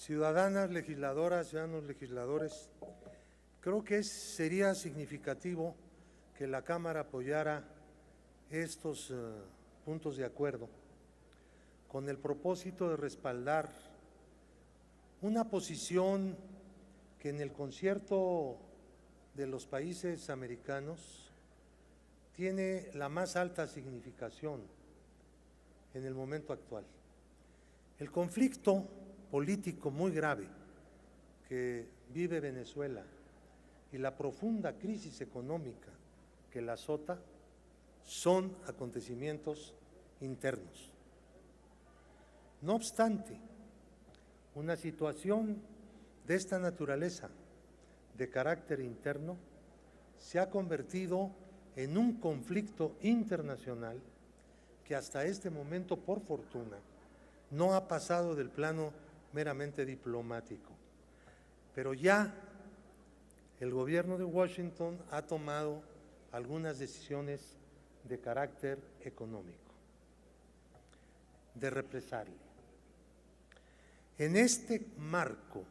Ciudadanas legisladoras, ciudadanos legisladores, creo que sería significativo que la Cámara apoyara estos puntos de acuerdo con el propósito de respaldar una posición que en el concierto de los países americanos tiene la más alta significación en el momento actual. El conflicto político muy grave que vive Venezuela y la profunda crisis económica que la azota son acontecimientos internos. No obstante, una situación de esta naturaleza, de carácter interno, se ha convertido en un conflicto internacional que hasta este momento, por fortuna, no ha pasado del plano meramente diplomático. Pero ya el gobierno de Washington ha tomado algunas decisiones de carácter económico, de represalia. En este marco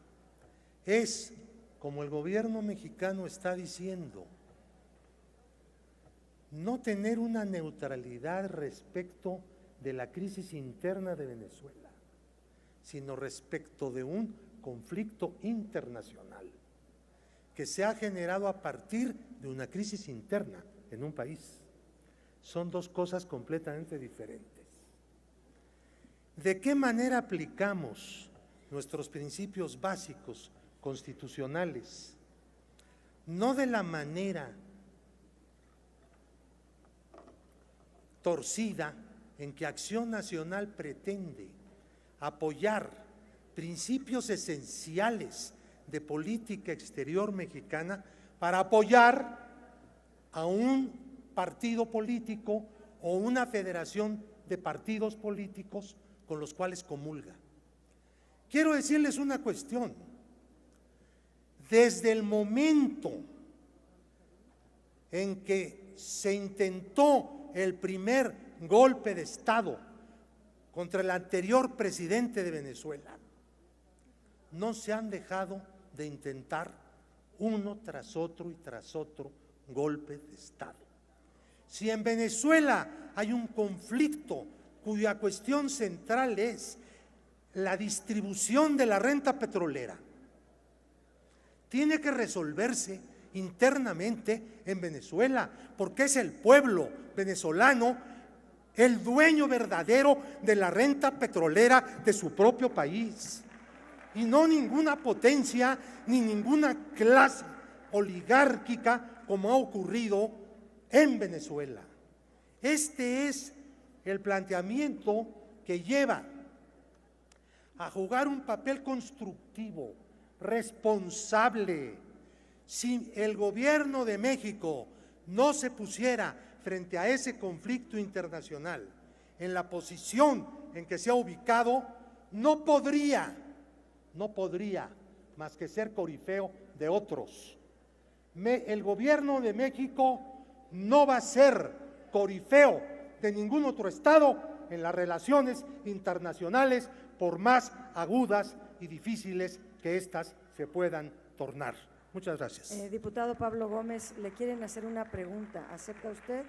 es como el gobierno mexicano está diciendo, no tener una neutralidad respecto de la crisis interna de Venezuela, sino respecto de un conflicto internacional que se ha generado a partir de una crisis interna en un país. Son dos cosas completamente diferentes. ¿De qué manera aplicamos nuestros principios básicos constitucionales? No de la manera torcida en que Acción Nacional pretende apoyar principios esenciales de política exterior mexicana para apoyar a un partido político o una federación de partidos políticos con los cuales comulga. Quiero decirles una cuestión. Desde el momento en que se intentó el primer golpe de Estado contra el anterior presidente de Venezuela, no se han dejado de intentar uno tras otro y tras otro golpe de Estado. Si en Venezuela hay un conflicto cuya cuestión central es la distribución de la renta petrolera, tiene que resolverse internamente en Venezuela, porque es el pueblo venezolano el dueño verdadero de la renta petrolera de su propio país, y no ninguna potencia ni ninguna clase oligárquica como ha ocurrido en Venezuela. Este es el planteamiento que lleva a jugar un papel constructivo, responsable. Si el gobierno de México no se pusiera frente a ese conflicto internacional en la posición en que se ha ubicado, no podría más que ser corifeo de otros. El gobierno de México no va a ser corifeo de ningún otro estado en las relaciones internacionales, por más agudas y difíciles que éstas se puedan tornar. Muchas gracias. Diputado Pablo Gómez, le quieren hacer una pregunta. ¿Acepta usted?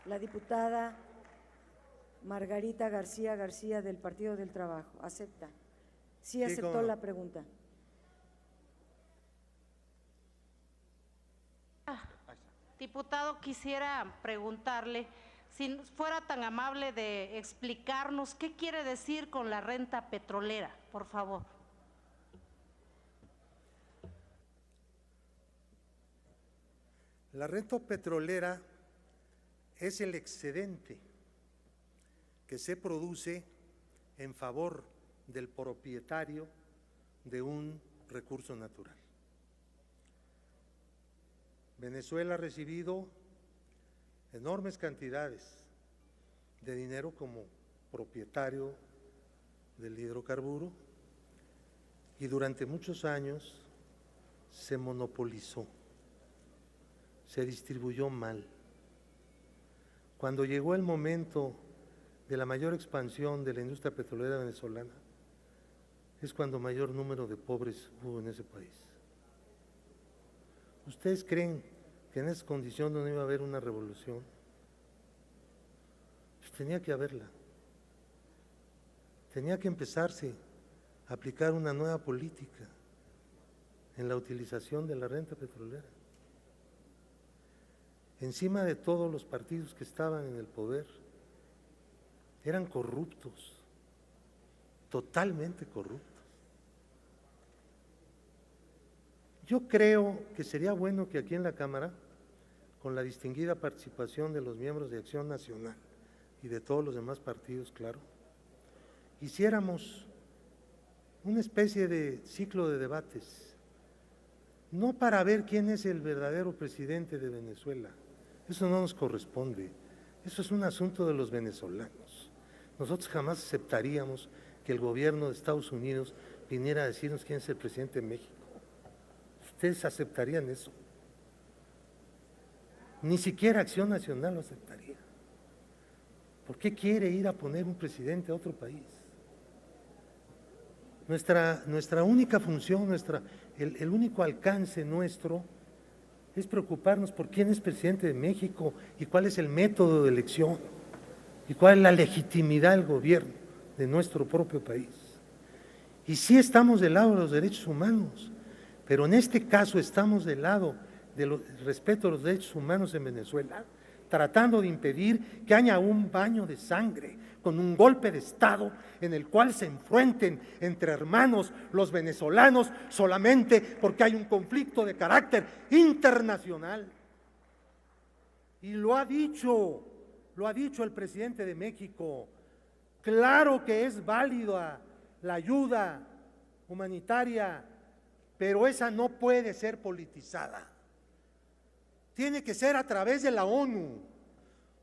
La diputada Margarita García García del Partido del Trabajo. ¿Acepta? Sí, aceptó la pregunta. Diputado, quisiera preguntarle si fuera tan amable de explicarnos qué quiere decir con la renta petrolera, por favor. La renta petrolera es el excedente que se produce en favor del propietario de un recurso natural. Venezuela ha recibido enormes cantidades de dinero como propietario del hidrocarburo y durante muchos años se monopolizó, se distribuyó mal. Cuando llegó el momento de la mayor expansión de la industria petrolera venezolana, es cuando mayor número de pobres hubo en ese país. ¿Ustedes creen que en esas condiciones no iba a haber una revolución? Pues tenía que haberla. Tenía que empezarse a aplicar una nueva política en la utilización de la renta petrolera. Encima de todos los partidos que estaban en el poder, eran corruptos, totalmente corruptos. Yo creo que sería bueno que aquí en la Cámara, con la distinguida participación de los miembros de Acción Nacional y de todos los demás partidos, claro, hiciéramos una especie de ciclo de debates, no para ver quién es el verdadero presidente de Venezuela, eso no nos corresponde, eso es un asunto de los venezolanos. Nosotros jamás aceptaríamos que el gobierno de Estados Unidos viniera a decirnos quién es el presidente de México. ¿Ustedes aceptarían eso? Ni siquiera Acción Nacional lo aceptaría. ¿Por qué quiere ir a poner un presidente a otro país? Nuestra única función, el único alcance nuestro es preocuparnos por quién es presidente de México y cuál es el método de elección y cuál es la legitimidad del gobierno de nuestro propio país. Y sí estamos del lado de los derechos humanos, pero en este caso estamos del lado del respeto a los derechos humanos en Venezuela, tratando de impedir que haya un baño de sangre con un golpe de Estado en el cual se enfrenten entre hermanos los venezolanos solamente porque hay un conflicto de carácter internacional. Y lo ha dicho el presidente de México, claro que es válida la ayuda humanitaria, pero esa no puede ser politizada. Tiene que ser a través de la ONU.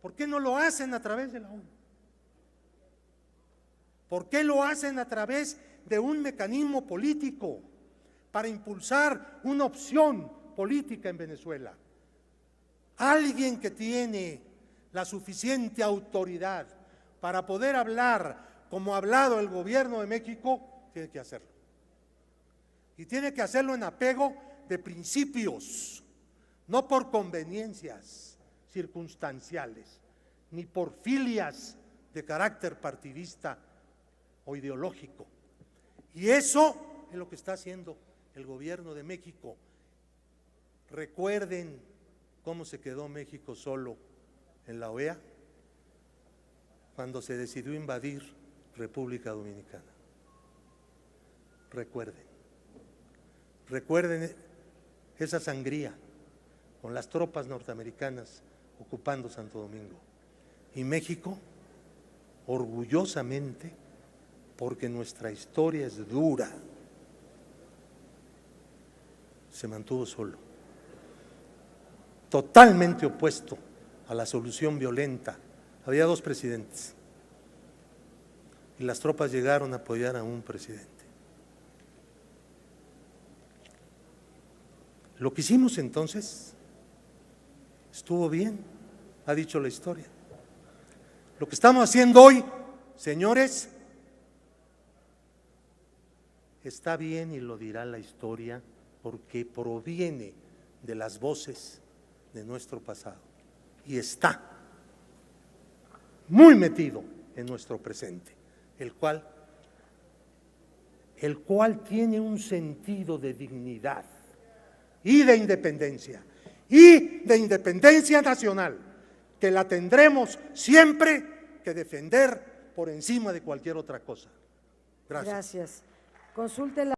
¿Por qué no lo hacen a través de la ONU? ¿Por qué lo hacen a través de un mecanismo político para impulsar una opción política en Venezuela? Alguien que tiene la suficiente autoridad para poder hablar como ha hablado el gobierno de México, tiene que hacerlo. Y tiene que hacerlo en apego de principios, no por conveniencias circunstanciales, ni por filias de carácter partidista o ideológico. Y eso es lo que está haciendo el gobierno de México. Recuerden cómo se quedó México solo en la OEA cuando se decidió invadir República Dominicana. Recuerden esa sangría con las tropas norteamericanas ocupando Santo Domingo. Y México, orgullosamente, porque nuestra historia es dura, se mantuvo solo, totalmente opuesto a la solución violenta. Había dos presidentes y las tropas llegaron a apoyar a un presidente. Lo que hicimos entonces estuvo bien, ha dicho la historia. Lo que estamos haciendo hoy, señores, está bien y lo dirá la historia porque proviene de las voces de nuestro pasado y está muy metido en nuestro presente, el cual tiene un sentido de dignidad y de independencia nacional, que la tendremos siempre que defender por encima de cualquier otra cosa. Gracias. Gracias. Consulte la